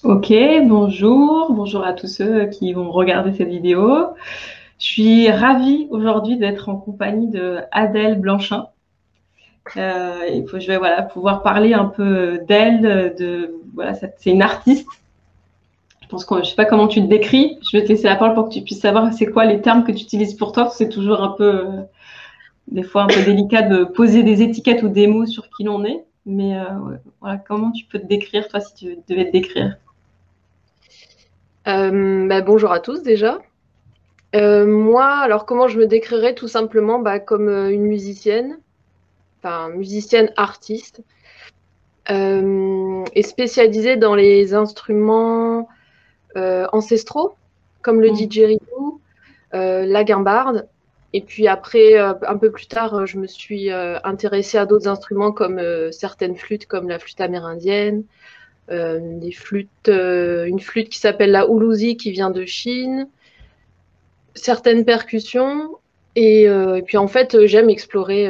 Ok, bonjour à tous ceux qui vont regarder cette vidéo. Je suis ravie aujourd'hui d'être en compagnie de Adèle Blanchin. Je vais pouvoir parler un peu d'elle, c'est une artiste. Je sais pas comment tu te décris. Je vais te laisser la parole pour que tu puisses savoir c'est quoi les termes que tu utilises pour toi. C'est toujours un peu, des fois un peu délicat de poser des étiquettes ou des mots sur qui l'on est. Mais ouais, voilà, comment tu peux te décrire toi si tu devais te décrire? Bonjour à tous déjà. Moi, alors comment je me décrirais tout simplement comme une musicienne, enfin musicienne artiste, et spécialisée dans les instruments ancestraux, comme le Mm. didgeridoo, la guimbarde. Et puis après, un peu plus tard, je me suis intéressée à d'autres instruments comme certaines flûtes, comme la flûte amérindienne, une flûte qui s'appelle la houlouzi qui vient de Chine, certaines percussions. Et puis en fait, j'aime explorer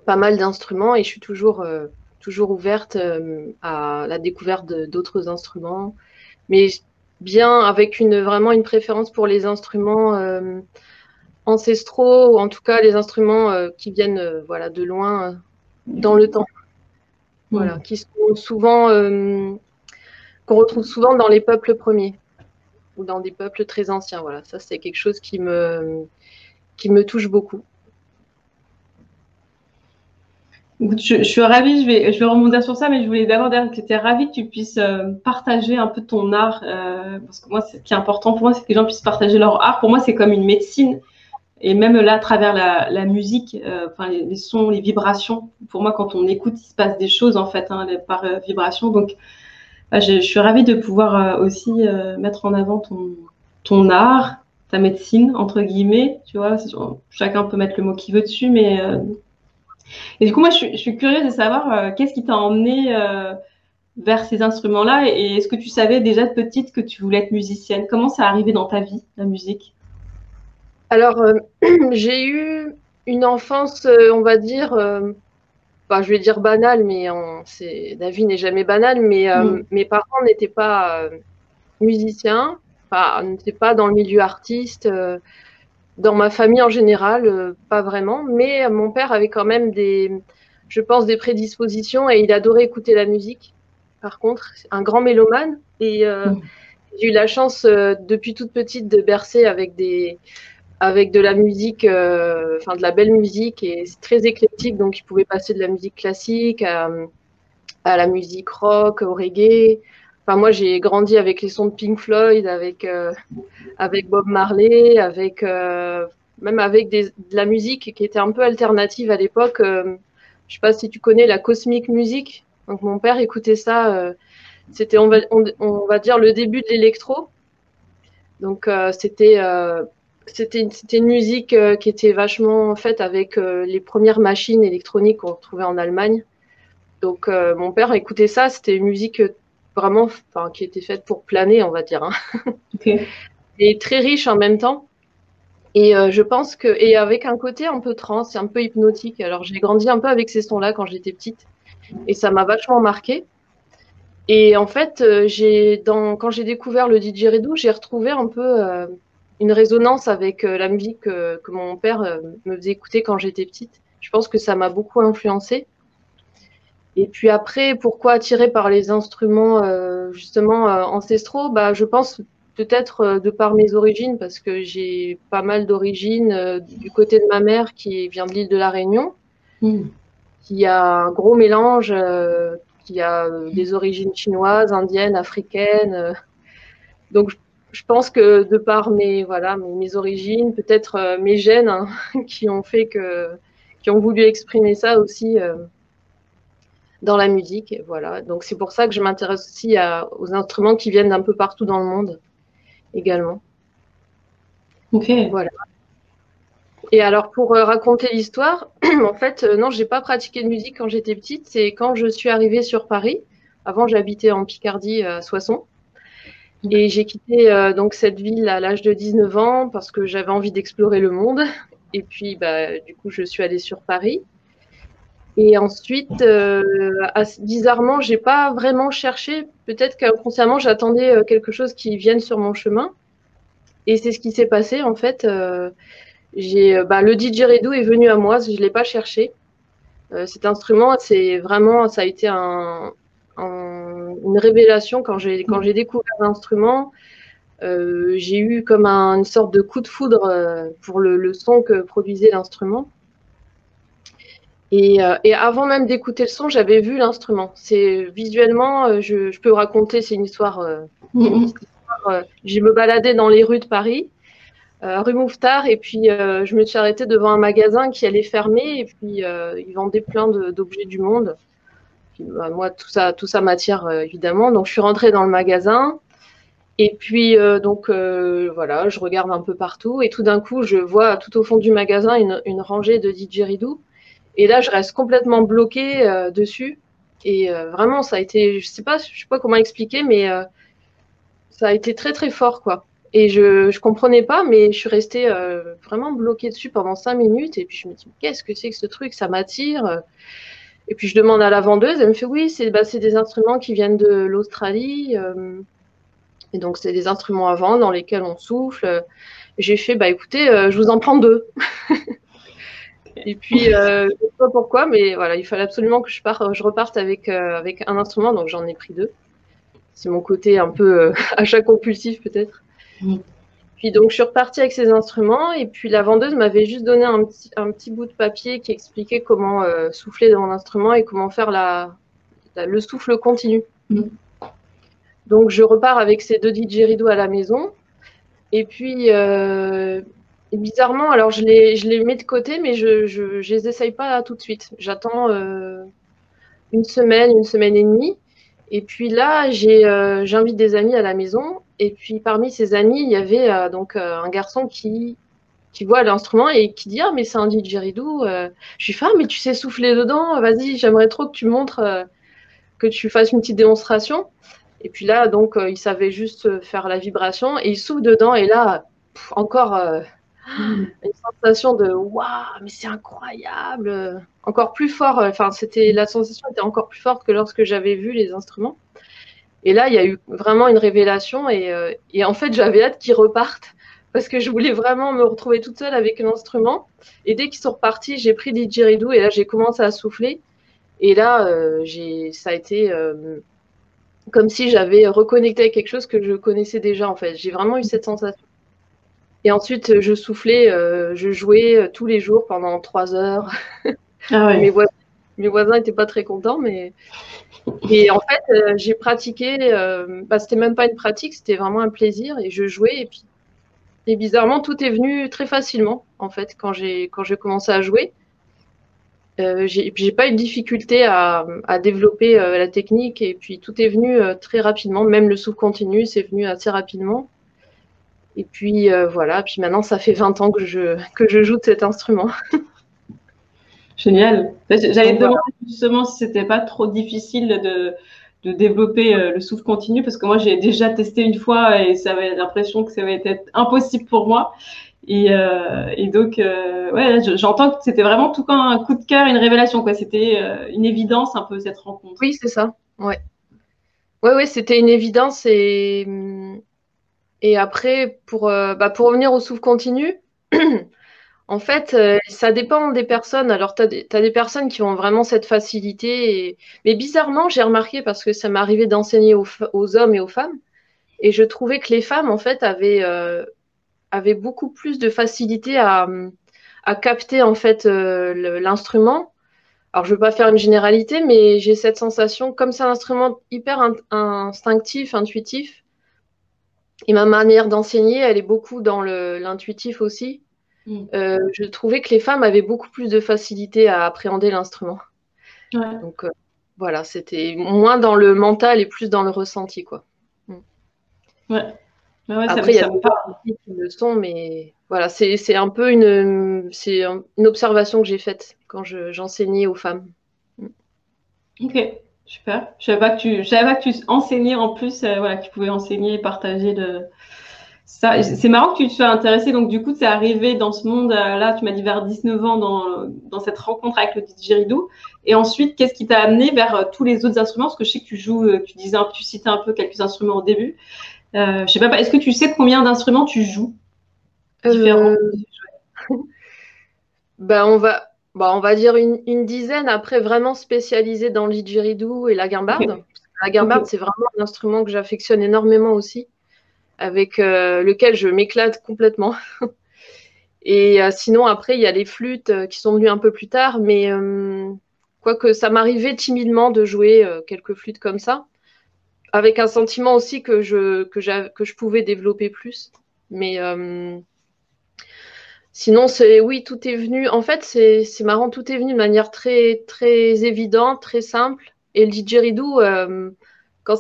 pas mal d'instruments et je suis toujours ouverte à la découverte d'autres instruments, mais bien avec vraiment une préférence pour les instruments ancestraux, ou en tout cas les instruments qui viennent voilà, de loin dans le temps, voilà, Mm. qui sont souvent, qu'on retrouve souvent dans les peuples premiers ou dans des peuples très anciens. Voilà, ça c'est quelque chose qui me touche beaucoup. Écoute, je suis ravie, je vais rebondir sur ça, mais je voulais d'abord dire que tu es ravie que tu puisses partager un peu ton art, parce que moi, ce qui est important pour moi, c'est que les gens puissent partager leur art. Pour moi, c'est comme une médecine, et même là, à travers la musique, enfin les sons, les vibrations. Pour moi, quand on écoute, il se passe des choses en fait, hein, par vibration. Donc, je suis ravie de pouvoir aussi mettre en avant ton art, ta médecine entre guillemets. Tu vois, chacun peut mettre le mot qu'il veut dessus, mais et du coup, moi, je suis curieuse de savoir qu'est-ce qui t'a emmené vers ces instruments-là et est-ce que tu savais déjà de petite que tu voulais être musicienne? Comment ça arrivé dans ta vie, la musique? Alors, j'ai eu une enfance, on va dire, je vais dire banale, mais la vie n'est jamais banale, mais Mm. mes parents n'étaient pas musiciens, enfin, n'étaient pas dans le milieu artiste. Dans ma famille en général, pas vraiment, mais mon père avait quand même je pense, des prédispositions et il adorait écouter la musique. Par contre, un grand mélomane et Mm. j'ai eu la chance depuis toute petite de bercer avec de la musique, enfin de la belle musique et c'est très éclectique, donc il pouvait passer de la musique classique à la musique rock, au reggae. Enfin moi j'ai grandi avec les sons de Pink Floyd, avec Bob Marley, même avec de la musique qui était un peu alternative à l'époque. Je sais pas si tu connais la cosmic music. Donc mon père écoutait ça. C'était on va dire le début de l'électro. Donc c'était une musique qui était vachement faite avec les premières machines électroniques qu'on retrouvait en Allemagne. Donc mon père écoutait ça. C'était une musique vraiment, enfin, qui était faite pour planer, on va dire, hein. Ok. Et très riche en même temps. Et je pense que, et avec un côté un peu trans, un peu hypnotique. Alors j'ai grandi un peu avec ces sons-là quand j'étais petite, et ça m'a vachement marqué. Et en fait, quand j'ai découvert le didgeridoo, j'ai retrouvé un peu une résonance avec la musique que mon père me faisait écouter quand j'étais petite. Je pense que ça m'a beaucoup influencée. Et puis après, pourquoi attirée par les instruments justement ancestraux? Bah, je pense peut-être de par mes origines, parce que j'ai pas mal d'origines du côté de ma mère qui vient de l'île de la Réunion, Mm. qui a un gros mélange, qui a des origines chinoises, indiennes, africaines. Donc je pense que de par mes origines, peut-être mes gènes hein, qui ont voulu exprimer ça aussi. Dans la musique. Et voilà. Donc c'est pour ça que je m'intéresse aussi aux instruments qui viennent d'un peu partout dans le monde également. Ok. Voilà. Et alors pour raconter l'histoire, en fait, non, j'ai pas pratiqué de musique quand j'étais petite. C'est quand je suis arrivée sur Paris. Avant, j'habitais en Picardie, à Soissons. Et j'ai quitté donc cette ville à l'âge de 19 ans parce que j'avais envie d'explorer le monde. Et puis, du coup, je suis allée sur Paris. Et ensuite, bizarrement, j'ai pas vraiment cherché. Peut-être qu'inconsciemment, j'attendais quelque chose qui vienne sur mon chemin. Et c'est ce qui s'est passé en fait. Le didgeridoo est venu à moi, je l'ai pas cherché. Cet instrument, c'est vraiment, ça a été une révélation quand j'ai découvert l'instrument. J'ai eu comme une sorte de coup de foudre pour le son que produisait l'instrument. Et avant même d'écouter le son, j'avais vu l'instrument. C'est visuellement, je peux raconter, c'est une histoire. Je me baladais dans les rues de Paris, rue Mouffetard, et puis je me suis arrêtée devant un magasin qui allait fermer, et puis ils vendaient plein d'objets du monde. Puis, moi, tout ça m'attire évidemment. Donc je suis rentrée dans le magasin. Et puis, voilà, je regarde un peu partout. Et tout d'un coup, je vois tout au fond du magasin une rangée de didgeridoo. Et là, je reste complètement bloquée dessus. Et vraiment, ça a été, je sais pas comment expliquer, mais ça a été très, très fort, quoi. Et je comprenais pas, mais je suis restée vraiment bloquée dessus pendant 5 minutes. Et puis, je me dis, qu'est-ce que c'est que ce truc? Ça m'attire. Et puis, je demande à la vendeuse. Elle me fait, oui, c'est des instruments qui viennent de l'Australie. Et donc, c'est des instruments à vent dans lesquels on souffle. J'ai fait, écoutez, je vous en prends 2. Et puis, je sais pas pourquoi, mais voilà, il fallait absolument que je reparte avec un instrument, donc j'en ai pris 2. C'est mon côté un peu achat compulsif, peut-être. Puis, donc, je suis repartie avec ces instruments, et puis la vendeuse m'avait juste donné un petit bout de papier qui expliquait comment souffler dans mon instrument et comment faire le souffle continu. Donc, je repars avec ces 2 didgeridoo à la maison. Et puis, bizarrement, alors je les mets de côté, mais je les essaye pas tout de suite. J'attends une semaine et demie. Et puis là, j'invite des amis à la maison. Et puis parmi ces amis, il y avait un garçon qui voit l'instrument et qui dit: ah, mais c'est un didgeridoo. Je suis fan, mais tu sais souffler dedans. Vas-y, j'aimerais trop que tu montres, que tu fasses une petite démonstration. Et puis là, donc, il savait juste faire la vibration et il souffle dedans. Et là, encore une sensation de waouh, mais c'est incroyable, encore plus fort. Enfin, la sensation était encore plus forte que lorsque j'avais vu les instruments. Et là, il y a eu vraiment une révélation et en fait, j'avais hâte qu'ils repartent parce que je voulais vraiment me retrouver toute seule avec un instrument. Et dès qu'ils sont repartis, j'ai pris des didgeridoo et là, j'ai commencé à souffler. Et là, ça a été comme si j'avais reconnecté avec quelque chose que je connaissais déjà, en fait. J'ai vraiment eu cette sensation. Et ensuite, je soufflais, je jouais tous les jours pendant 3 heures. Ah ouais. Mes voisins n'étaient pas très contents, mais. Et en fait, j'ai pratiqué, c'était même pas une pratique, c'était vraiment un plaisir. Et je jouais, et bizarrement, tout est venu très facilement, en fait, quand j'ai commencé à jouer. J'ai pas eu de difficulté à développer la technique, et puis tout est venu très rapidement. Même le souffle continu, c'est venu assez rapidement. Et puis voilà, puis maintenant ça fait 20 ans que je joue de cet instrument. Génial. J'allais te Donc, voilà. demander justement si c'était pas trop difficile de développer le souffle continu, parce que moi j'ai déjà testé une fois et ça avait l'impression que ça avait été impossible pour moi. Et donc ouais, j'entends que c'était vraiment tout comme un coup de cœur, une révélation, quoi. C'était une évidence un peu cette rencontre. Oui, c'est ça. Ouais. Ouais, c'était une évidence. Et après, pour revenir au souffle continu, en fait, ça dépend des personnes. Alors, t'as des personnes qui ont vraiment cette facilité. Mais bizarrement, j'ai remarqué, parce que ça m'est arrivé d'enseigner aux hommes et aux femmes, et je trouvais que les femmes, en fait, avaient beaucoup plus de facilité à capter, en fait, l'instrument. Alors, je ne veux pas faire une généralité, mais j'ai cette sensation, comme c'est un instrument hyper instinctif, intuitif, et ma manière d'enseigner, elle est beaucoup dans l'intuitif aussi. Je trouvais que les femmes avaient beaucoup plus de facilité à appréhender l'instrument. Ouais. Donc, voilà, c'était moins dans le mental et plus dans le ressenti, quoi. Ouais. Ouais, Après, il y a ça des me parle. gens qui le sont, mais voilà, c'est un peu une observation que j'ai faite quand j'enseignais aux femmes. Ok, super. Je savais pas que tu enseignais en plus, voilà, que tu pouvais enseigner et partager C'est marrant que tu te sois intéressé. Donc, du coup, tu es arrivé dans ce monde, là, tu m'as dit vers 19 ans, dans cette rencontre avec le didgeridoo. Et ensuite, qu'est-ce qui t'a amené vers tous les autres instruments? Parce que je sais que tu joues, tu citais un peu quelques instruments au début. Je sais pas, est-ce que tu sais combien d'instruments tu joues différents? Euh, on va dire une dizaine, après vraiment spécialisée dans le didgeridoo et la guimbarde. Ok, La guimbarde, ok. c'est vraiment un instrument que j'affectionne énormément aussi, avec lequel je m'éclate complètement. Et sinon, après, il y a les flûtes qui sont venues un peu plus tard, mais quoique ça m'arrivait timidement de jouer quelques flûtes comme ça, avec un sentiment aussi que je pouvais développer plus. Mais sinon, oui, tout est venu. En fait, c'est marrant, tout est venu de manière très, très évidente, très simple. Et le didgeridoo, quand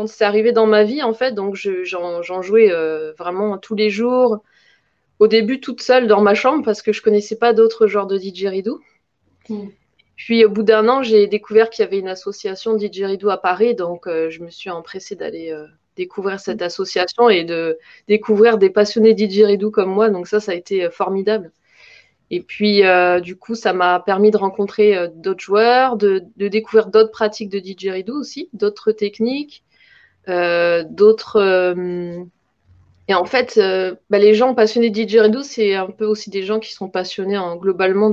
c'est arrivé dans ma vie, en fait, donc j'en jouais vraiment tous les jours. Au début, toute seule dans ma chambre parce que je connaissais pas d'autres genres de didgeridoo. Hmm. Puis au bout d'un an, j'ai découvert qu'il y avait une association didgeridoo à Paris, donc je me suis empressée d'aller découvrir cette association et de découvrir des passionnés didgeridoo comme moi. Donc ça a été formidable. Et puis du coup, ça m'a permis de rencontrer d'autres joueurs, de découvrir d'autres pratiques de didgeridoo aussi, d'autres techniques, d'autres. Et en fait, les gens passionnés de didgeridoo, c'est un peu aussi des gens qui sont passionnés globalement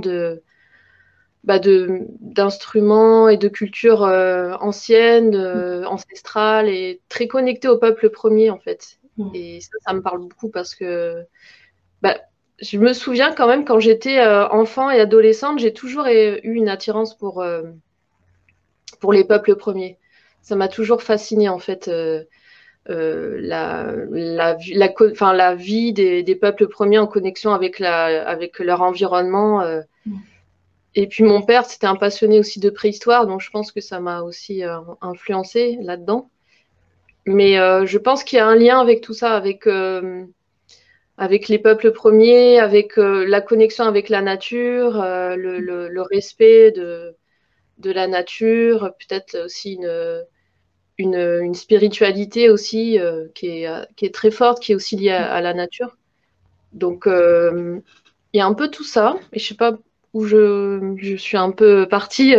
d'instruments et de cultures anciennes, ancestrales et très connectés au peuple premier en fait. Hmm. Et ça me parle beaucoup parce que bah, je me souviens quand même quand j'étais enfant et adolescente, j'ai toujours eu une attirance pour les peuples premiers. Ça m'a toujours fasciné en fait. La vie des peuples premiers en connexion avec leur environnement. Et puis mon père, c'était un passionné aussi de préhistoire, donc je pense que ça m'a aussi influencé là-dedans. Mais je pense qu'il y a un lien avec tout ça, avec les peuples premiers, avec la connexion avec la nature, le respect de la nature, peut-être aussi une spiritualité aussi qui est très forte, qui est aussi liée à la nature. Donc, il y a un peu tout ça. Et je sais pas où je suis un peu partie.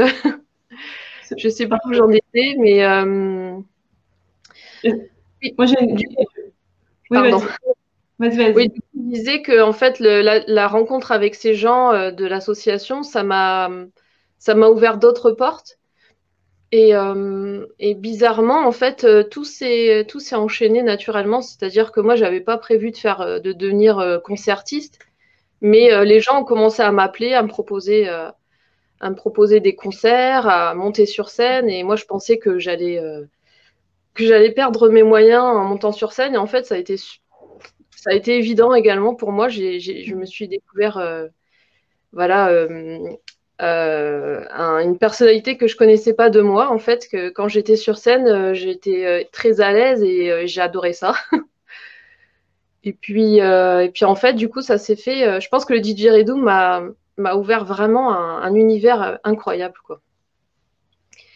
C'est Je sais pas où parfait. j'en étais, mais oui, Moi, du- oui, pardon. vas-y. Vas-y, Oui, vas-y. du coup, je disais que en fait, la rencontre avec ces gens de l'association, ça m'a ouvert d'autres portes. Et bizarrement, en fait, tout s'est enchaîné naturellement. C'est-à-dire que moi, j'avais pas prévu de devenir concertiste, mais les gens ont commencé à m'appeler, à me proposer des concerts, à monter sur scène. Et moi, je pensais que j'allais perdre mes moyens en montant sur scène. Et en fait, ça a été évident également pour moi. Je me suis découvert, voilà, une personnalité que je connaissais pas de moi. En fait, que quand j'étais sur scène, j'étais très à l'aise et j'ai adoré ça. Et puis en fait, du coup, ça s'est fait. Je pense que le didgeridoo m'a ouvert vraiment un univers incroyable, quoi.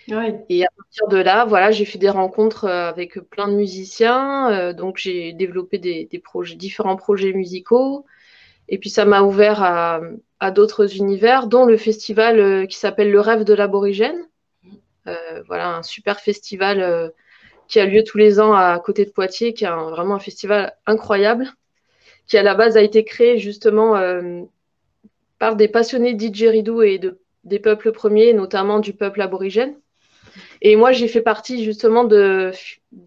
Ouais. Et à partir de là, voilà, j'ai fait des rencontres avec plein de musiciens. Donc, j'ai développé des projets, différents projets musicaux. Et puis, ça m'a ouvert à d'autres univers, dont le festival qui s'appelle Le Rêve de l'Aborigène. Voilà, un super festival qui a lieu tous les ans à côté de Poitiers, qui est vraiment un festival incroyable, qui à la base a été créé justement par des passionnés de didgeridoo et des peuples premiers, notamment du peuple aborigène. Et moi, j'ai fait partie justement de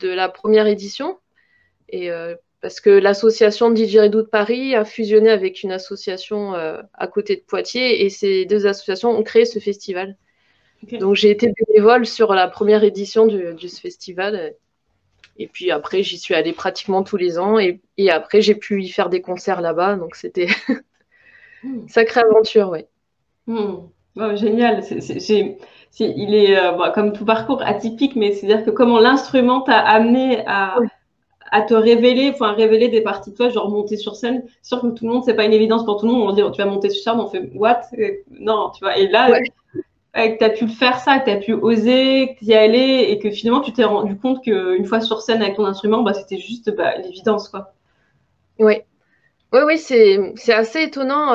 la première édition, et parce que l'association Didgeridoo de Paris a fusionné avec une association à côté de Poitiers, et ces deux associations ont créé ce festival. Ok. Donc j'ai été bénévole sur la première édition de ce festival, et puis après j'y suis allée pratiquement tous les ans, et après j'ai pu y faire des concerts là-bas, donc c'était une Hmm. sacrée aventure, ouais. Hmm. Oh, génial. Il est, bon, comme tout parcours, atypique, mais c'est-à-dire que comment l'instrument t'a amené à te révéler, enfin, révéler des parties de toi, genre monter sur scène. C'est sûr que tout le monde, c'est pas une évidence pour tout le monde. On dit, tu vas monter sur scène, on fait, what? Non, tu vois. Et là, Ouais. que tu as pu le faire ça, que tu as pu oser, y aller, et que finalement, tu t'es rendu compte qu'une fois sur scène avec ton instrument, bah, c'était juste bah, l'évidence, quoi. Ouais. Oui, oui, c'est assez étonnant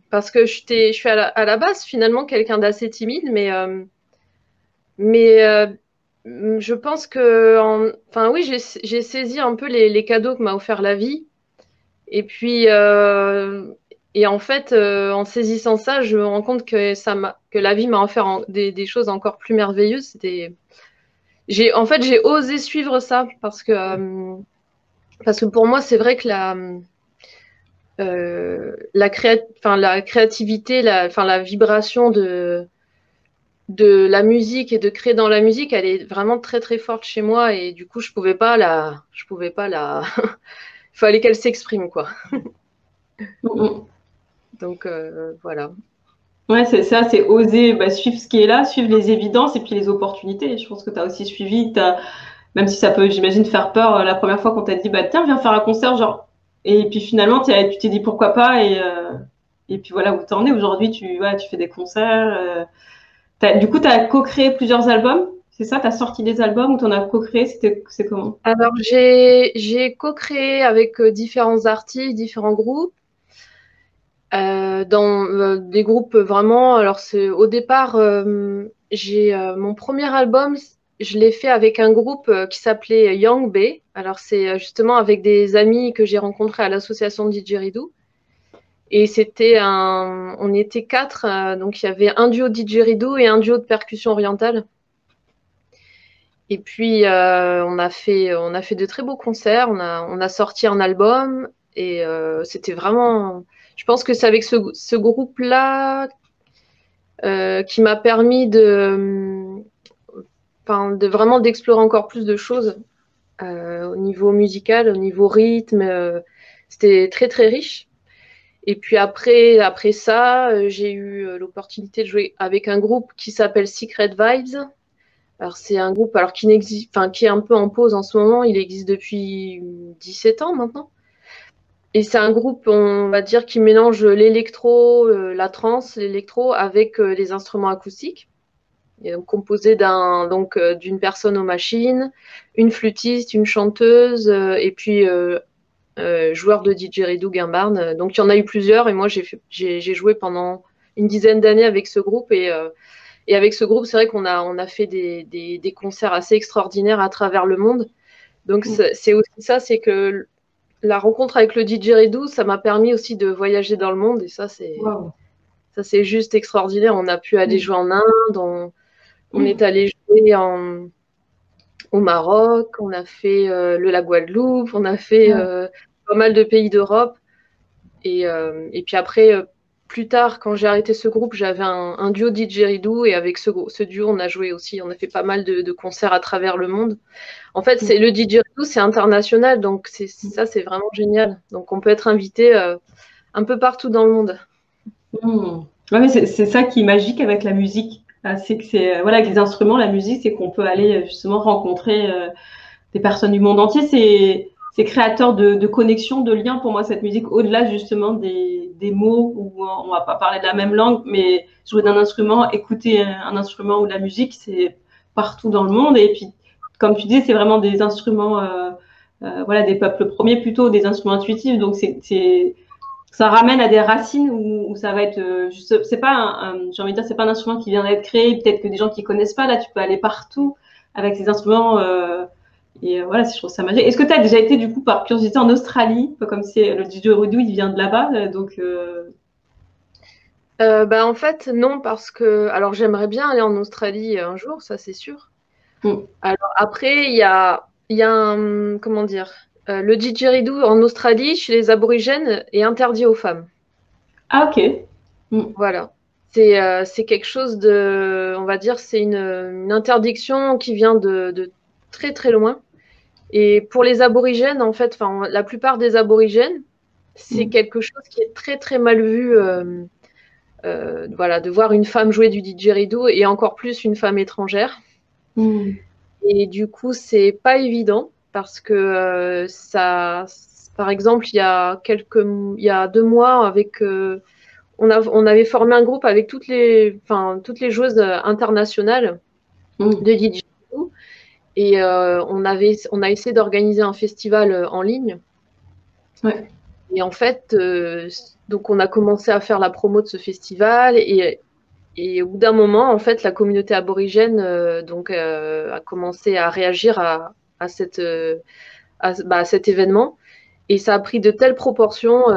parce que je suis à la base finalement quelqu'un d'assez timide, mais je pense que, enfin oui, j'ai saisi un peu les cadeaux que m'a offert la vie. Et puis, et en fait, en saisissant ça, je me rends compte que que la vie m'a offert des choses encore plus merveilleuses. En fait, j'ai osé suivre ça parce que pour moi, c'est vrai que la créativité, enfin, la vibration de la musique et de créer dans la musique, elle est vraiment très très forte chez moi et du coup, je pouvais pas la, il fallait qu'elle s'exprime quoi. Mm. Donc voilà. Ouais, c'est ça, c'est oser suivre ce qui est là, suivre les évidences et puis les opportunités. Je pense que tu as aussi suivi, même si ça peut, j'imagine, faire peur la première fois qu'on t'a dit, bah tiens, viens faire un concert, genre. Et puis finalement, tu t'es dit pourquoi pas et puis voilà où t'en es aujourd'hui. Tu fais des concerts. Du coup, tu as co-créé plusieurs albums, c'est ça? Tu as sorti des albums ou tu en as co-créé? C'est comment? Alors j'ai co-créé avec différents artistes, différents groupes. Dans des groupes vraiment. Alors, au départ, j'ai mon premier album, je l'ai fait avec un groupe qui s'appelait Young Bay. Alors, c'est justement avec des amis que j'ai rencontrés à l'association Didgeridoo. Et on était quatre, donc il y avait un duo Didgeridoo et un duo de percussion orientale. Et puis, on a fait de très beaux concerts. On a sorti un album et c'était vraiment. Je pense que c'est avec ce groupe-là qui m'a permis enfin, de vraiment d'explorer encore plus de choses au niveau musical, au niveau rythme. C'était très très riche. Et puis après ça, j'ai eu l'opportunité de jouer avec un groupe qui s'appelle Secret Vibes. Alors c'est un groupe alors qui n'existe, enfin qui est un peu en pause en ce moment. Il existe depuis 17 ans maintenant. Et c'est un groupe, on va dire, qui mélange l'électro, la trance, l'électro avec les instruments acoustiques. Et donc, composé d'une personne aux machines, une flûtiste, une chanteuse, et puis joueur de didgeridoo Gimbarn. Donc il y en a eu plusieurs et moi j'ai joué pendant une dizaine d'années avec ce groupe et avec ce groupe c'est vrai on a fait des concerts assez extraordinaires à travers le monde. Donc c'est aussi ça, c'est que la rencontre avec le didgeridoo, ça m'a permis aussi de voyager dans le monde et Wow. ça c'est juste extraordinaire. On a pu aller Mm. jouer en Inde, on est allé jouer au Maroc, on a fait la Guadeloupe, on a fait Ouais. pas mal de pays d'Europe. Et puis après, plus tard, quand j'ai arrêté ce groupe, j'avais un duo didgeridoo et avec ce duo, on a joué aussi, on a fait pas mal de concerts à travers le monde. En fait, Mm. le didgeridoo, c'est international, donc ça, c'est vraiment génial. Donc on peut être invité un peu partout dans le monde. Mm. Ouais, mais c'est ça qui est magique avec la musique. C'est que voilà, avec les instruments, la musique, c'est qu'on peut aller justement rencontrer des personnes du monde entier. C'est créateur de connexions, de liens pour moi, cette musique, au-delà justement des mots où on va pas parler de la même langue, mais jouer d'un instrument, écouter un instrument ou de la musique, c'est partout dans le monde. Et puis, comme tu dis, c'est vraiment des instruments, voilà, des peuples premiers, plutôt des instruments intuitifs. Donc, ça ramène à des racines où ça va être c'est pas j'ai envie de dire c'est pas un instrument qui vient d'être créé, peut-être que des gens qui connaissent pas, là tu peux aller partout avec ces instruments voilà, je trouve ça magique. Est-ce que tu as déjà été du coup par curiosité en Australie, comme c'est le didgeridoo il vient de là-bas donc Bah, en fait, non, parce que alors j'aimerais bien aller en Australie un jour, ça c'est sûr. hmm. Alors après, il y a un, comment dire, le didgeridoo en Australie, chez les aborigènes, est interdit aux femmes. Ah ok. Hmm. Voilà. C'est quelque chose de, on va dire, c'est une interdiction qui vient de très très loin. Et pour les aborigènes, en fait, enfin, la plupart des aborigènes, c'est Hmm. quelque chose qui est très très mal vu. Voilà, de voir une femme jouer du didgeridoo et encore plus une femme étrangère. Hmm. Et du coup, c'est pas évident parce que par exemple, il y a 2 mois, on avait formé un groupe avec toutes les joueuses internationales Hmm. de didgeridoo et on a essayé d'organiser un festival en ligne. Ouais. Et en fait, donc on a commencé à faire la promo de ce festival et au bout d'un moment, en fait, la communauté aborigène a commencé à réagir à à cet événement. Et ça a pris de telles proportions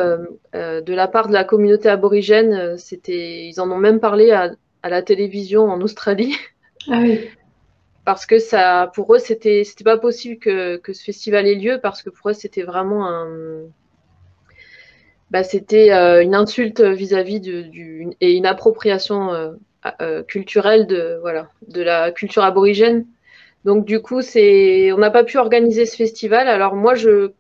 de la part de la communauté aborigène. Ils en ont même parlé à la télévision en Australie. Ah oui. Parce que ça, pour eux, c'était pas possible que ce festival ait lieu, parce que pour eux, c'était vraiment c'était une insulte vis-à-vis et une appropriation culturelle de la culture aborigène. Donc du coup, on n'a pas pu organiser ce festival. Alors moi, je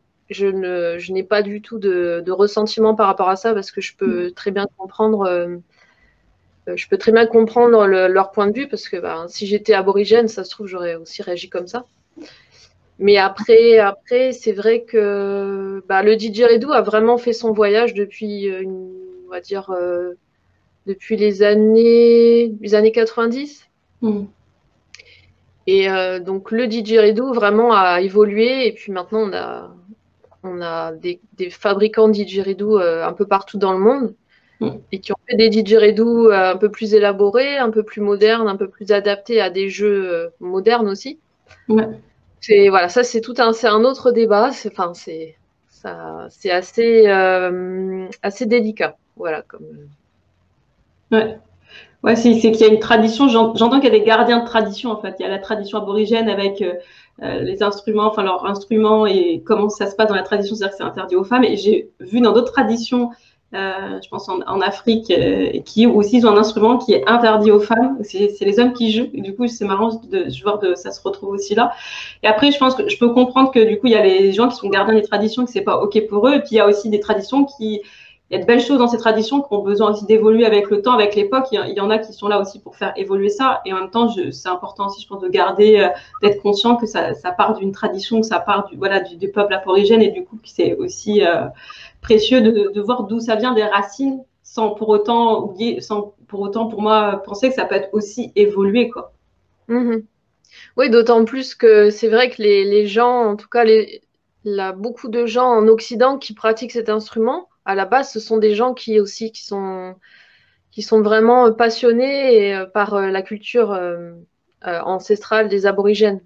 n'ai pas du tout de ressentiment par rapport à ça, parce que je peux très bien comprendre leur point de vue, parce que si j'étais aborigène, ça se trouve, j'aurais aussi réagi comme ça. Mais après, c'est vrai que le didgeridoo a vraiment fait son voyage depuis, on va dire, depuis les années 90. Mm. Et donc le didgeridoo vraiment a évolué. Et puis maintenant, on a des fabricants de didgeridoo un peu partout dans le monde, Mm. et qui ont fait des didgeridoo un peu plus élaborés, un peu plus modernes, un peu plus adaptés à des jeux modernes aussi. Ouais. Voilà, ça c'est un autre débat. C'est assez délicat. Voilà, Ouais. Ouais, c'est qu'il y a une tradition. J'entends qu'il y a des gardiens de tradition, en fait. Il y a la tradition aborigène avec les instruments, enfin leurs instruments et comment ça se passe dans la tradition, c'est-à-dire que c'est interdit aux femmes. Et j'ai vu dans d'autres traditions, je pense en Afrique, qui aussi ils ont un instrument qui est interdit aux femmes. C'est les hommes qui jouent. Et du coup, c'est marrant de voir ça se retrouve aussi là. Et après, je pense que je peux comprendre que du coup, il y a les gens qui sont gardiens des traditions, que c'est pas OK pour eux. Et puis, il y a aussi des traditions il y a de belles choses dans ces traditions qui ont besoin aussi d'évoluer avec le temps, avec l'époque. Il y en a qui sont là aussi pour faire évoluer ça. Et en même temps, c'est important aussi, je pense, de garder, d'être conscient que ça part d'une tradition, que ça part du peuple aborigène. Et du coup, c'est aussi précieux de voir d'où ça vient des racines, sans pour autant oublier, sans pour autant, pour moi, penser que ça peut être aussi évolué, quoi. Mhm. Oui, d'autant plus que c'est vrai que les gens, en tout cas, beaucoup de gens en Occident qui pratiquent cet instrument, à la base, ce sont des gens qui sont vraiment passionnés par la culture ancestrale des aborigènes.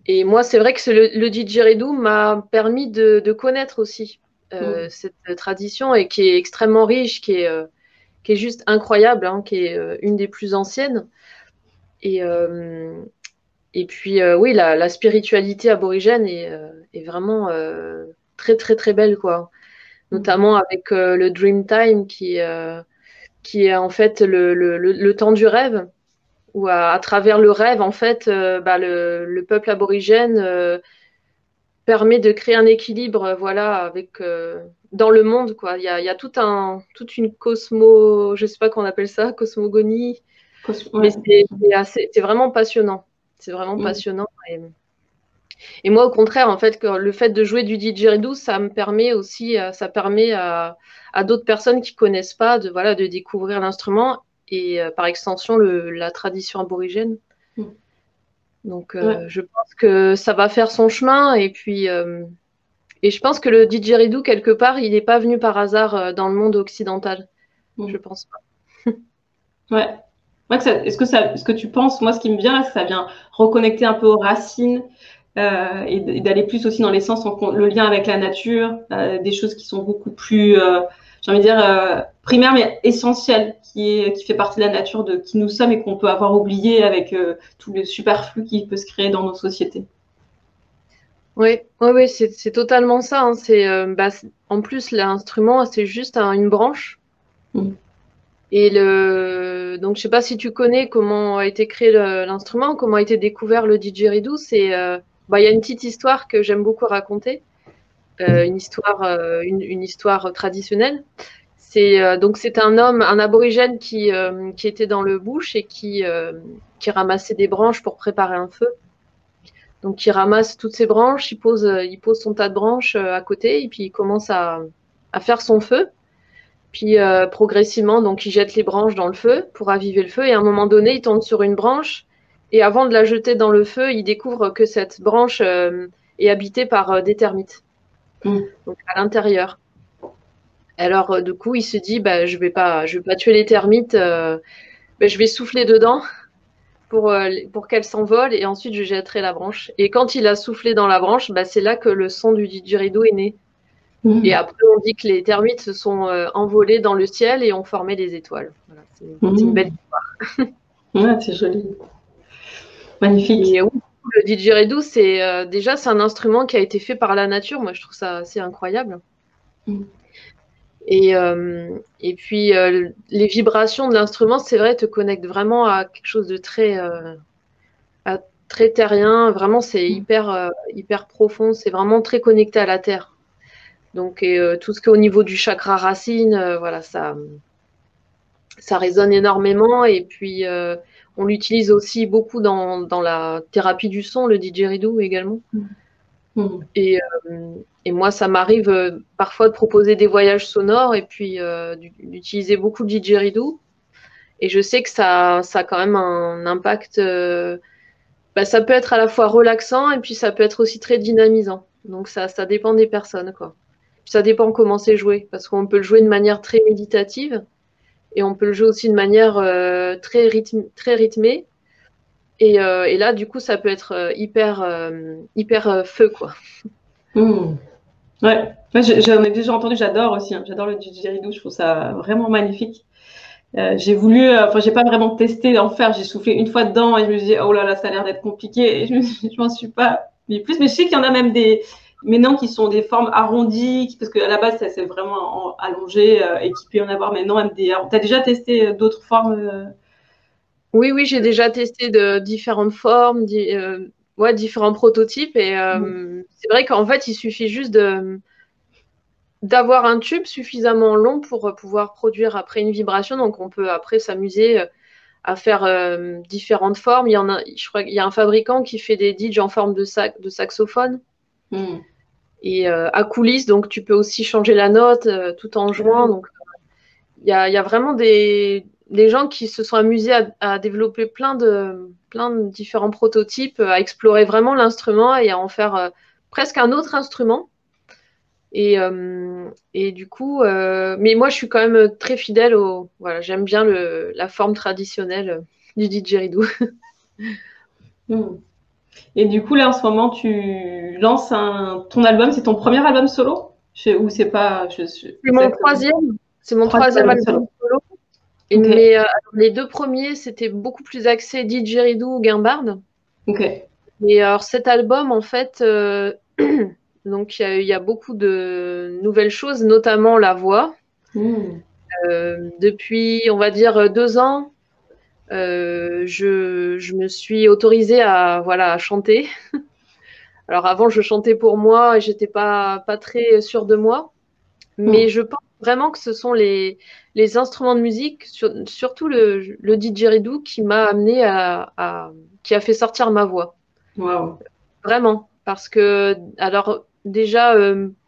Et moi, c'est vrai que le didgeridoo m'a permis de connaître aussi Mm. cette tradition, et qui est extrêmement riche, qui est juste incroyable, hein, qui est une des plus anciennes. Et, et puis, oui, la spiritualité aborigène est vraiment très, très, très belle, quoi. Mm. Notamment avec le Dreamtime, qui est en fait le temps du rêve, où à travers le rêve, en fait, le peuple aborigène permet de créer un équilibre, voilà, dans le monde, quoi. Il y a toute une je sais pas comment on appelle ça, cosmogonie, mais Ouais. c'est vraiment passionnant. C'est vraiment Mm. passionnant. Et moi, au contraire, en fait, que le fait de jouer du didgeridoo, ça me permet aussi, ça permet à d'autres personnes qui connaissent pas de découvrir l'instrument, et par extension la tradition aborigène. Mm. Donc, Ouais. je pense que ça va faire son chemin. Et puis, et je pense que le didgeridoo, quelque part, il n'est pas venu par hasard dans le monde occidental. Je Mm. pense pas. Ouais. Ouais, est-ce que tu penses, moi, ce qui me vient là, ça vient reconnecter un peu aux racines et d'aller plus aussi dans les sens, le lien avec la nature, des choses qui sont beaucoup plus, j'ai envie de dire, primaires, mais essentielles, qui fait partie de la nature de qui nous sommes et qu'on peut avoir oublié avec tout le superflu qui peut se créer dans nos sociétés. Oui, oui, oui, c'est totalement ça, hein. En plus, l'instrument, c'est juste une branche. Mm. Et donc, je sais pas si tu connais comment a été créé l'instrument, comment a été découvert le didgeridoo. Il y a une petite histoire que j'aime beaucoup raconter, une histoire traditionnelle. Donc c'est un homme, un aborigène qui était dans le bush, et qui ramassait des branches pour préparer un feu. Donc il ramasse toutes ces branches, il pose son tas de branches à côté, et puis il commence à faire son feu. Puis progressivement, donc il jette les branches dans le feu pour raviver le feu, et à un moment donné, il tombe sur une branche, et avant de la jeter dans le feu, il découvre que cette branche est habitée par des termites. donc à l'intérieur. Alors, du coup, il se dit, bah, je vais pas tuer les termites, bah, je vais souffler dedans pour qu'elle s'envole et ensuite je jetterai la branche. Et quand il a soufflé dans la branche, bah, c'est là que le son du didgeridoo est né. Et après, on dit que les termites se sont envolés dans le ciel et ont formé des étoiles. Voilà, c'est une belle histoire. Ouais, c'est joli. Magnifique. Et oui, le didgeridoo, déjà, c'est un instrument qui a été fait par la nature. Moi, je trouve ça assez incroyable. Et puis, les vibrations de l'instrument, c'est vrai, te connectent vraiment à quelque chose de très terrien. Vraiment, c'est hyper profond. C'est vraiment très connecté à la terre. Donc, tout ce qui est au niveau du chakra racine, voilà, ça résonne énormément. Et puis, on l'utilise aussi beaucoup dans la thérapie du son, le didgeridoo également. Et moi, ça m'arrive parfois de proposer des voyages sonores et puis d'utiliser beaucoup de didgeridoo. Et je sais que ça a quand même un impact. Ça peut être à la fois relaxant et puis ça peut être aussi très dynamisant. Donc ça dépend des personnes, quoi. Ça dépend comment c'est joué, parce qu'on peut le jouer de manière très méditative et on peut le jouer aussi de manière très rythmée. Et là, du coup, ça peut être hyper feu, quoi. Ouais, j'en ai déjà entendu, j'adore aussi, hein. J'adore le didgeridoo, je trouve ça vraiment magnifique. J'ai voulu, enfin, j'ai pas vraiment testé d'en faire. J'ai soufflé une fois dedans et je me disais, oh là là, ça a l'air d'être compliqué. Et je m'en suis pas mis plus. Mais je sais qu'il y en a même maintenant qui sont des formes arrondies, parce qu'à la base, ça c'est vraiment allongé et qu'il peut y en avoir maintenant même des. T'as déjà testé d'autres formes? Oui, j'ai déjà testé de différentes formes, différents prototypes. Et c'est vrai qu'en fait, il suffit juste d'avoir un tube suffisamment long pour pouvoir produire après une vibration. Donc, on peut après s'amuser à faire différentes formes. Je crois qu'il y a un fabricant qui fait des didges en forme de saxophone et à coulisses. Donc, tu peux aussi changer la note tout en jouant. Donc, il y a vraiment des gens qui se sont amusés à développer plein de différents prototypes, à explorer vraiment l'instrument et à en faire presque un autre instrument. Et du coup, mais moi, je suis quand même très fidèle voilà, j'aime bien la forme traditionnelle du didgeridoo. Et du coup, là, en ce moment, tu lances ton album. C'est ton premier album solo? Ou c'est pas. C'est mon troisième. C'est mon troisième album solo. Mais alors, les deux premiers, c'était beaucoup plus axé didgeridoo ou guimbarde. Et alors, cet album, en fait, donc il y a beaucoup de nouvelles choses, notamment la voix. Depuis, on va dire, 2 ans, je me suis autorisée à chanter. Alors avant, je chantais pour moi et j'étais pas très sûre de moi. Mais je pense vraiment que ce sont les instruments de musique, surtout le didgeridoo, qui m'a amené qui a fait sortir ma voix. Wow. Vraiment. Parce que, alors, déjà,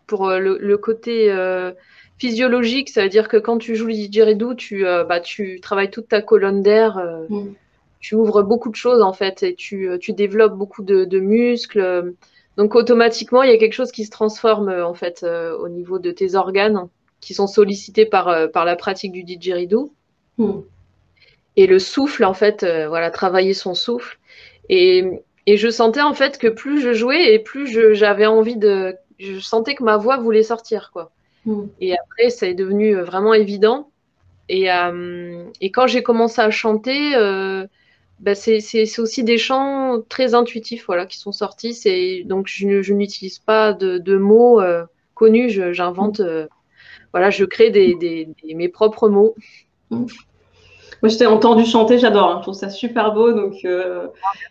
pour le côté physiologique, ça veut dire que quand tu joues le didgeridoo, tu travailles toute ta colonne d'air. Tu ouvres beaucoup de choses, en fait, et tu développes beaucoup de muscles. Donc, automatiquement, il y a quelque chose qui se transforme, en fait, au niveau de tes organes qui sont sollicités par la pratique du didgeridoo. Et le souffle, en fait, voilà, travailler son souffle. Et je sentais, en fait, que plus je jouais et plus j'avais envie je sentais que ma voix voulait sortir, quoi. Et après, ça est devenu vraiment évident. Et quand j'ai commencé à chanter, c'est aussi des chants très intuitifs, voilà, qui sont sortis. Donc, je n'utilise pas de mots connus. J'invente, voilà, je crée mes propres mots. Moi, je t'ai entendu chanter, j'adore, hein. Je trouve ça super beau. Donc,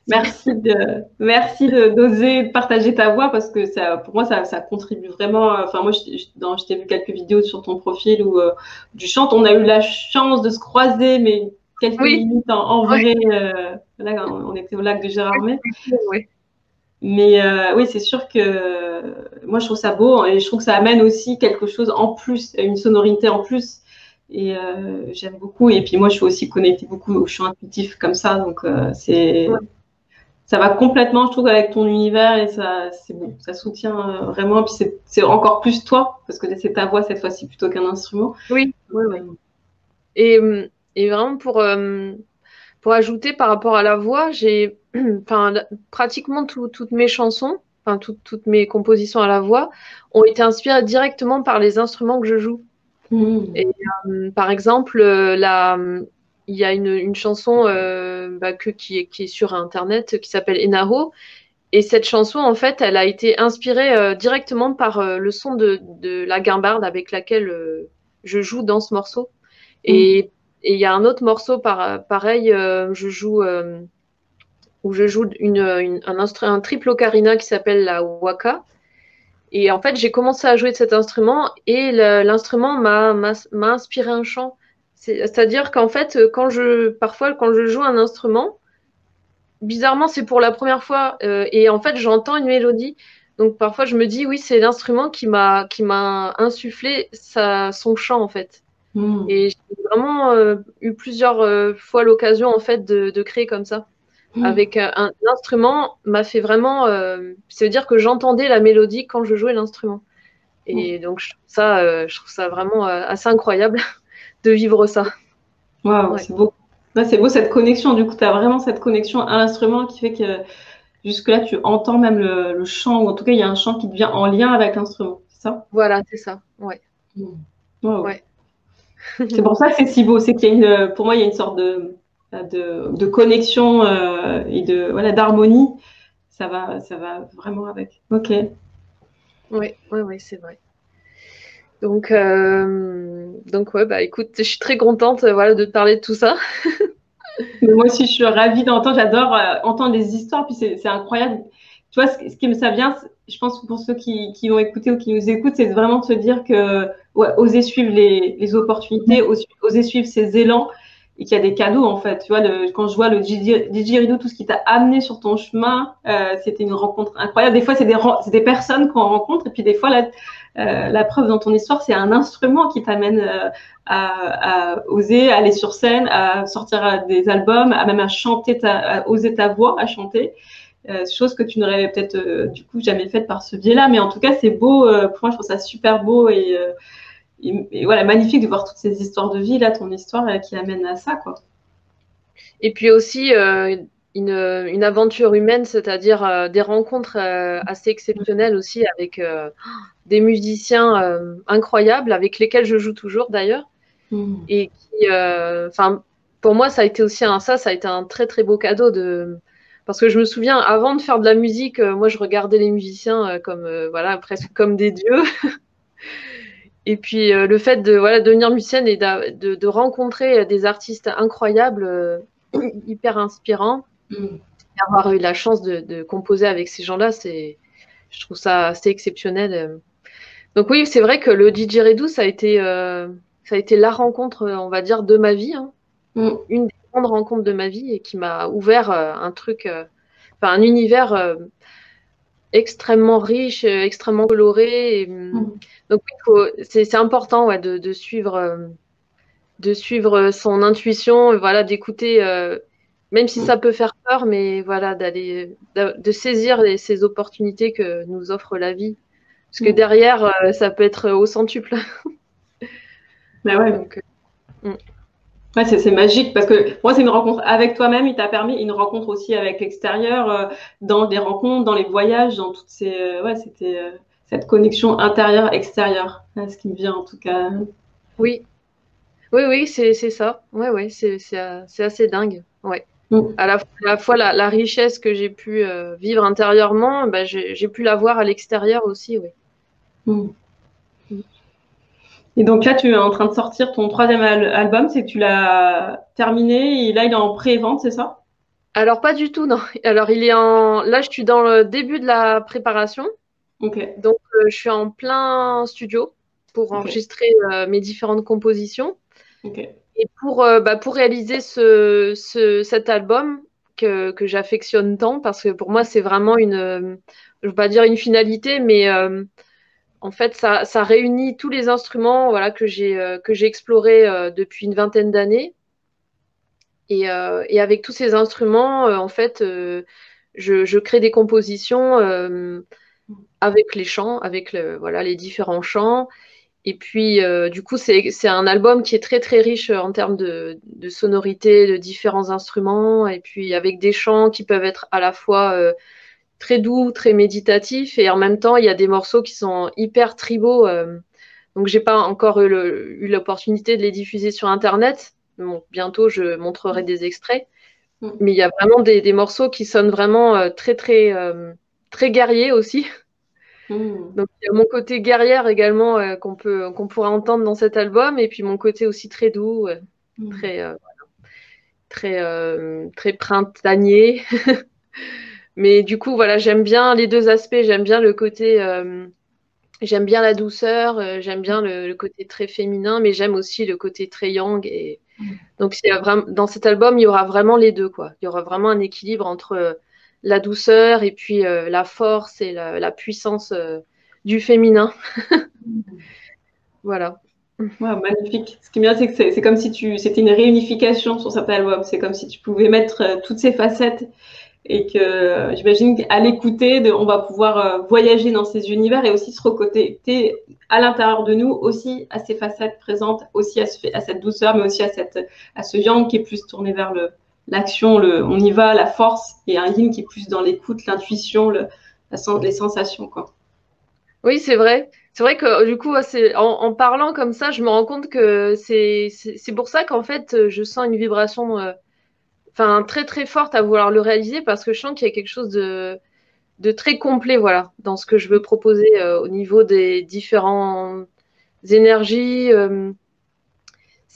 merci d'oser partager ta voix parce que pour moi, ça contribue vraiment. Enfin, moi, je t'ai vu quelques vidéos sur ton profil où tu chantes. On a eu la chance de se croiser, mais quelques minutes en vrai. Là, on était au lac de Gérardmer. Mais oui, c'est sûr que moi, je trouve ça beau et je trouve que ça amène aussi quelque chose en plus, une sonorité en plus. Et j'aime beaucoup. Et puis moi, je suis aussi connectée beaucoup au chant intuitif comme ça. Donc, c'est ça va complètement, je trouve, avec ton univers et ça, c'est bon, ça soutient vraiment. Et puis c'est encore plus toi, parce que c'est ta voix cette fois-ci plutôt qu'un instrument. Oui, Donc, oui, oui. Et vraiment pour ajouter par rapport à la voix, j'ai enfin, pratiquement toutes mes chansons, enfin toutes mes compositions à la voix ont été inspirées directement par les instruments que je joue. Et par exemple, il y a une chanson qui est sur Internet qui s'appelle Enaho. Et cette chanson, en fait, elle a été inspirée directement par le son de la guimbarde avec laquelle je joue dans ce morceau. Et il y a un autre morceau pareil, où je joue un triple ocarina qui s'appelle la waka. Et en fait, j'ai commencé à jouer de cet instrument et l'instrument m'a inspiré un chant. C'est-à-dire qu'en fait, parfois, quand je joue un instrument, bizarrement, c'est pour la première fois et en fait, j'entends une mélodie. Donc parfois, je me dis, oui, c'est l'instrument qui m'a insufflé son chant, en fait. Et j'ai vraiment eu plusieurs fois l'occasion, en fait, de créer comme ça avec un instrument m'a fait vraiment. Ça veut dire que j'entendais la mélodie quand je jouais l'instrument. Et donc, je trouve ça vraiment assez incroyable de vivre ça. waouh, Ouais. c'est beau. Ouais, c'est beau cette connexion. Du coup, tu as vraiment cette connexion à l'instrument qui fait que jusque-là, tu entends même le chant, ou en tout cas, il y a un chant qui devient en lien avec l'instrument. C'est ça? Voilà, c'est ça. Ouais. Waouh. Ouais. C'est pour ça que c'est si beau. C'est qu'il y a pour moi, il y a une sorte de connexion et voilà, d'harmonie. Ça va vraiment avec. Ok. Ouais, ouais, ouais, c'est vrai. Donc ouais, bah écoute, je suis très contente voilà, de te parler de tout ça. Mais moi aussi, je suis ravie d'entendre. J'adore entendre les histoires. Puis c'est incroyable. Tu vois, ce qui me ça vient, je pense pour ceux qui vont écouter ou qui nous écoutent, c'est vraiment de se dire que ouais, oser suivre les opportunités, oser suivre ses élans et qu'il y a des cadeaux en fait. Tu vois, quand je vois le didgeridoo, tout ce qui t'a amené sur ton chemin, c'était une rencontre incroyable. Des fois, c'est des personnes qu'on rencontre et puis des fois, la preuve dans ton histoire, c'est un instrument qui t'amène à oser aller sur scène, à sortir des albums, à même à chanter, à oser ta voix, à chanter. Chose que tu n'aurais peut-être du coup jamais faite par ce biais-là. Mais en tout cas, c'est beau. Pour moi, je trouve ça super beau et voilà, magnifique de voir toutes ces histoires de vie, là, ton histoire qui amène à ça, quoi. Et puis aussi une aventure humaine, c'est-à-dire des rencontres assez exceptionnelles aussi avec des musiciens incroyables avec lesquels je joue toujours d'ailleurs. Mm. Et enfin, pour moi, ça a été aussi ça a été un très très beau cadeau parce que je me souviens, avant de faire de la musique, moi, je regardais les musiciens comme, voilà, presque comme des dieux. Et puis, le fait de, voilà, devenir musicienne et de rencontrer des artistes incroyables, hyper inspirants, Mm. et avoir eu la chance de composer avec ces gens-là, je trouve ça assez exceptionnel. Donc oui, c'est vrai que le didgeridoo, ça a été la rencontre, on va dire, de ma vie, hein. Mm. Une des grandes rencontres de ma vie et qui m'a ouvert un univers extrêmement riche, extrêmement coloré. Mm. Donc oui, c'est important ouais, de suivre son intuition, et voilà, d'écouter, même si Mm. ça peut faire peur, mais voilà, de saisir ces opportunités que nous offre la vie. Parce que Mm. derrière, ça peut être au centuple. Bah ouais. Donc, mm. Ouais, c'est magique parce que moi, c'est une rencontre avec toi-même. Il t'a permis une rencontre aussi avec l'extérieur, dans des rencontres, dans les voyages, dans toutes ces. Ouais, c'était cette connexion intérieure-extérieure. Ce qui me vient en tout cas. Oui, oui, oui, c'est ça. Ouais, ouais, c'est assez dingue. Ouais. Mm. À la fois la richesse que j'ai pu vivre intérieurement, bah, j'ai pu la voir à l'extérieur aussi, oui. Mm. Et donc là, tu es en train de sortir ton troisième album, c'est que tu l'as terminé et là, il est en pré-vente, c'est ça? Alors pas du tout, non. Alors là, je suis dans le début de la préparation, Ok, donc je suis en plein studio pour ok, enregistrer mes différentes compositions ok. et pour réaliser cet album que j'affectionne tant parce que pour moi c'est vraiment je veux pas dire une finalité, mais en fait, ça réunit tous les instruments voilà, que j'ai explorés depuis une vingtaine d'années. Et avec tous ces instruments, en fait, je crée des compositions avec les chants, avec voilà, les différents chants. Et puis, du coup, c'est un album qui est très, très riche en termes de sonorité, de différents instruments, et puis avec des chants qui peuvent être à la fois très doux, très méditatifs, et en même temps, il y a des morceaux qui sont hyper tribaux. Donc, j'ai pas encore eu l'opportunité de les diffuser sur Internet. Bon, bientôt, je montrerai des extraits. Mais il y a vraiment des morceaux qui sonnent vraiment très, très, très guerriers aussi. Donc, il y a mon côté guerrière également qu'on pourra entendre dans cet album, et puis mon côté aussi très doux, très, très printanier. Mais du coup, voilà, j'aime bien les deux aspects. J'aime bien le côté, j'aime bien la douceur, j'aime bien le côté très féminin, mais j'aime aussi le côté très yang. Et donc, dans cet album, il y aura vraiment les deux, quoi. Il y aura vraiment un équilibre entre la douceur et puis la force et la puissance du féminin. Voilà. Ouais, magnifique. Ce qui est bien, c'est que c'est comme si c'était une réunification sur cet album. C'est comme si tu pouvais mettre toutes ces facettes et que j'imagine qu'à l'écouter, on va pouvoir voyager dans ces univers et aussi se reconnecter à l'intérieur de nous aussi à ces facettes présentes, aussi à cette douceur, mais aussi à ce yang qui est plus tourné vers l'action, on y va, la force, et un yin qui est plus dans l'écoute, l'intuition, les sensations, quoi. Oui, c'est vrai. C'est vrai que du coup, en parlant comme ça, je me rends compte que c'est pour ça qu'en fait, je sens une vibration très très forte à vouloir le réaliser parce que je sens qu'il y a quelque chose de très complet, voilà, dans ce que je veux proposer au niveau des différentes énergies.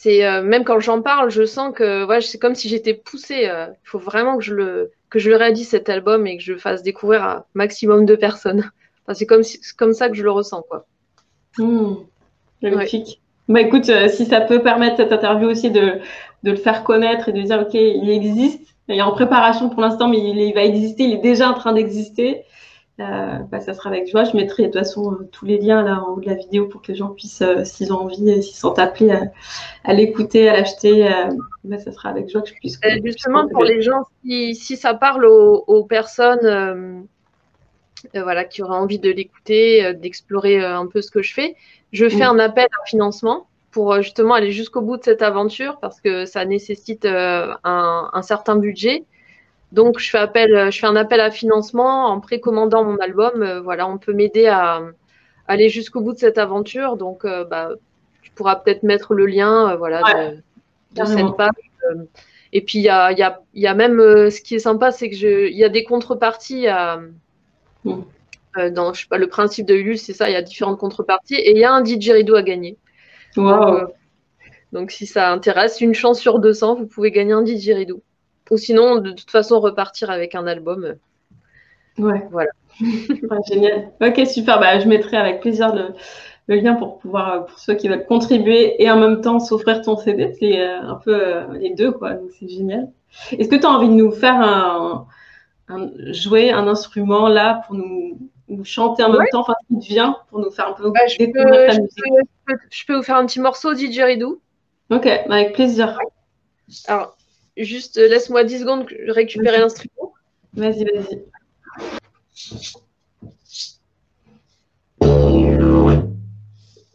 Même quand j'en parle, je sens que ouais, c'est comme si j'étais poussée. Il faut vraiment que je le réalise cet album et que je le fasse découvrir à un maximum de personnes. Enfin, c'est comme ça que je le ressens, quoi. Magnifique. Ouais. Bah écoute, si ça peut permettre cette interview aussi de le faire connaître et de dire ok, il existe, il est en préparation pour l'instant, mais il va exister, il est déjà en train d'exister. Ça sera avec joie. Je mettrai de toute façon tous les liens là en haut de la vidéo pour que les gens puissent, s'ils ont envie, s'ils sont appelés à l'écouter, à l'acheter, ça sera avec joie que je puisse. Justement, pour les gens, si ça parle aux personnes voilà, qui auraient envie de l'écouter, d'explorer un peu ce que je fais, je fais un appel à financement pour justement aller jusqu'au bout de cette aventure parce que ça nécessite un certain budget. Donc, je fais un appel à financement en précommandant mon album. Voilà, on peut m'aider à aller jusqu'au bout de cette aventure. Donc, tu pourras peut-être mettre le lien voilà, de cette page. Et puis, il y a même, ce qui est sympa, c'est qu'il y a des contreparties dans, je sais pas, le principe de Ulule, c'est ça, il y a différentes contreparties. Et il y a un didgeridoo à gagner. Wow. Donc, si ça intéresse, une chance sur 200, vous pouvez gagner un didgeridoo. Ou sinon, de toute façon, repartir avec un album. Ouais. Voilà. Génial. Ok, super. Bah, je mettrai avec plaisir le lien pour pouvoir, pour ceux qui veulent contribuer et en même temps s'offrir ton CD. C'est un peu les deux, quoi. Donc, c'est génial. Est-ce que tu as envie de nous faire jouer un instrument là pour nous chanter en même temps, enfin, ce qui te vient pour nous faire un peu découvrir ta musique? Je peux vous faire un petit morceau didgeridoo. Ok, avec plaisir. Alors, juste laisse-moi 10 secondes récupérer l'instrument. Vas-y, vas-y.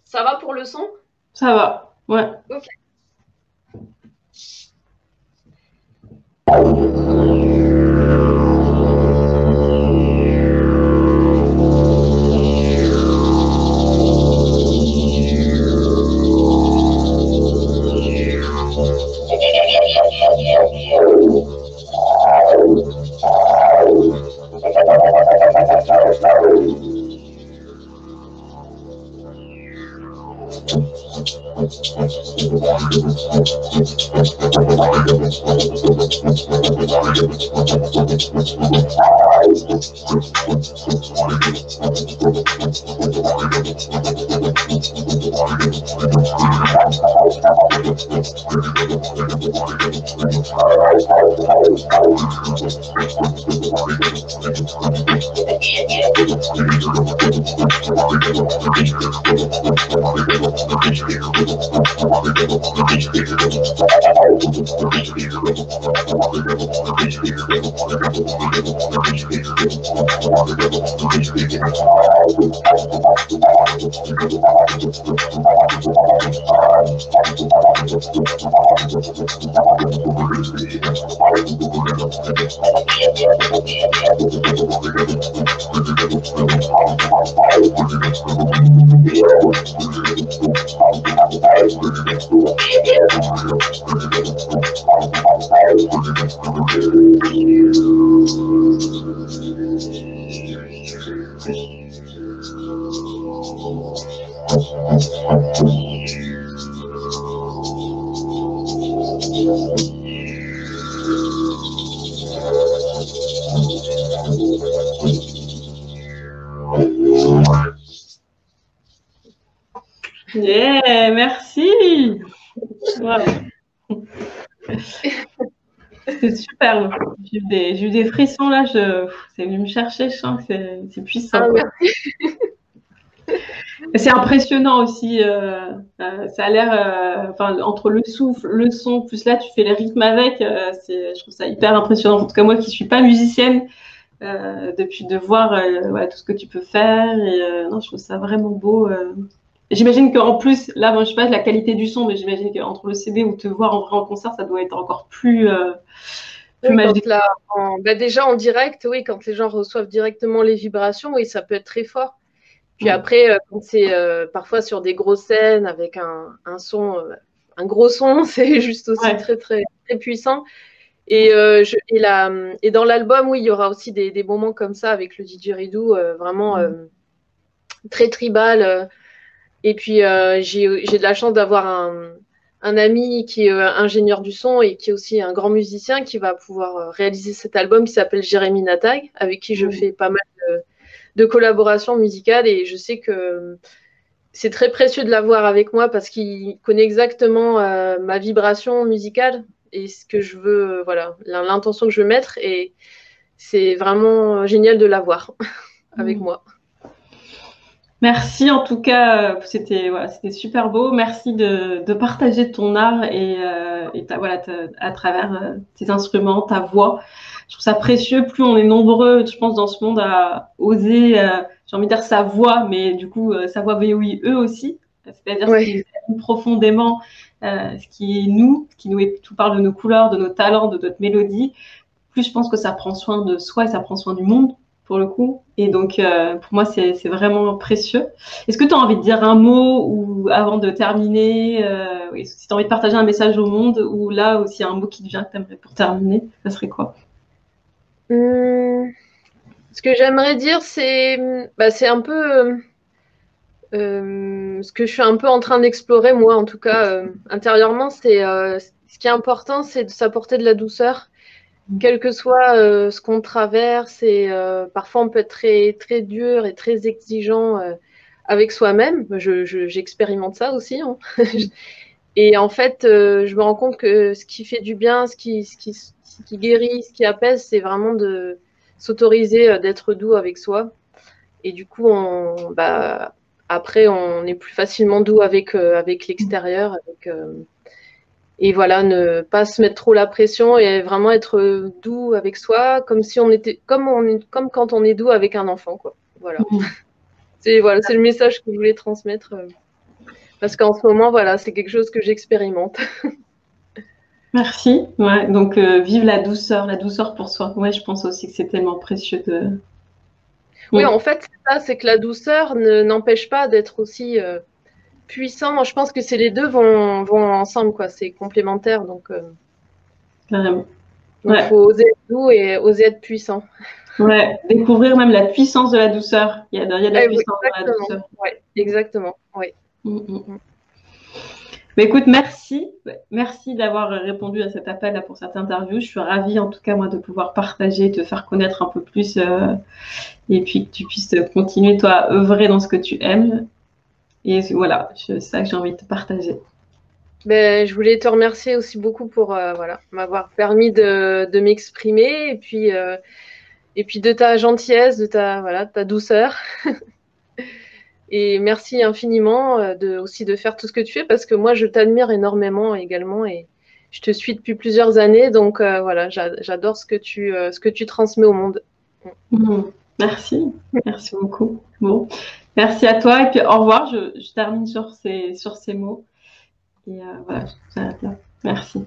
Ça va pour le son? Ça va, ouais. Ok. Yeah, merci. Wow. C'est super. J'ai eu des frissons là. C'est venu me chercher. Je sens que c'est puissant. Ah, merci. C'est impressionnant aussi. Ça a l'air, enfin, entre le souffle, le son, plus là, tu fais les rythmes avec. Je trouve ça hyper impressionnant. En tout cas, moi qui suis pas musicienne, depuis de voir ouais, tout ce que tu peux faire. Et non, je trouve ça vraiment beau. J'imagine qu'en plus, là, bon, je sais pas la qualité du son, mais j'imagine qu'entre le CD ou te voir en vrai en concert, ça doit être encore plus Oui, magique. bah déjà en direct, oui, quand les gens reçoivent directement les vibrations, oui, ça peut être très fort. Puis après, quand c'est parfois sur des grosses scènes avec un son, un gros son, c'est juste aussi Ouais. très, très, très puissant. Et, et dans l'album, oui, il y aura aussi des moments comme ça avec le didgeridoo, vraiment très tribal. Et puis, j'ai de la chance d'avoir un ami qui est ingénieur du son et qui est aussi un grand musicien qui va pouvoir réaliser cet album qui s'appelle Jérémy Natag, avec qui je fais pas mal de collaborations musicales. Et je sais que c'est très précieux de l'avoir avec moi parce qu'il connaît exactement ma vibration musicale et ce que je veux, voilà, l'intention que je veux mettre. Et c'est vraiment génial de l'avoir avec moi. Merci en tout cas, c'était voilà, c'était super beau. Merci de partager ton art et voilà, à travers tes instruments, ta voix. Je trouve ça précieux. Plus on est nombreux, je pense, dans ce monde à oser, j'ai envie de dire sa voix, mais du coup, sa voix VOIE aussi. C'est-à-dire ce Ouais. qui nous anime profondément, ce qui est nous, ce qui nous est, tout parle de nos couleurs, de nos talents, de notre mélodie. Plus je pense que ça prend soin de soi et ça prend soin du monde pour le coup. Et donc, pour moi, c'est vraiment précieux. Est-ce que tu as envie de dire un mot ou avant de terminer, oui, si tu as envie de partager un message au monde ou là aussi un mot qui te vient que tu aimerais pour terminer, ça serait quoi? Ce que j'aimerais dire, c'est un peu ce que je suis un peu en train d'explorer, moi, en tout cas, intérieurement, ce qui est important, c'est de s'apporter de la douceur, quel que soit ce qu'on traverse. Et parfois, on peut être très, très dur et très exigeant avec soi-même. J'expérimente ça aussi, hein. Et en fait, je me rends compte que ce qui fait du bien, ce qui guérit, ce qui apaise, c'est vraiment de s'autoriser d'être doux avec soi. Et du coup, après, on est plus facilement doux avec l'extérieur. Et voilà, ne pas se mettre trop la pression et vraiment être doux avec soi, comme si on était, comme quand on est doux avec un enfant, quoi. Voilà. C'est le message que je voulais transmettre. Parce qu'en ce moment, voilà, c'est quelque chose que j'expérimente. Merci. Ouais, donc, vive la douceur pour soi. Ouais, je pense aussi que c'est tellement précieux de. Oui, en fait, c'est ça, c'est que la douceur n'empêche pas d'être aussi puissant. Moi, je pense que c'est les deux vont ensemble, quoi. C'est complémentaire. Carrément. Donc, Ouais. faut oser être doux et oser être puissant. Ouais, découvrir même la puissance de la douceur. Il y a de la puissance dans la Exactement. douceur. Ouais, exactement. Ouais. Mm, mm. Mais écoute, merci. Merci d'avoir répondu à cet appel là, pour cette interview. Je suis ravie, en tout cas, moi, de pouvoir partager, te faire connaître un peu plus et puis que tu puisses continuer, toi, à œuvrer dans ce que tu aimes. Et voilà, c'est ça que j'ai envie de te partager. Ben, je voulais te remercier aussi beaucoup pour voilà, m'avoir permis de m'exprimer et puis de ta gentillesse, de ta douceur. Et merci infiniment aussi de faire tout ce que tu fais parce que moi, je t'admire énormément également et je te suis depuis plusieurs années, donc voilà, j'adore ce que tu transmets au monde. Merci, merci beaucoup. Bon, merci à toi et puis au revoir. Je termine sur ces mots et voilà, je t'arrête là. Merci.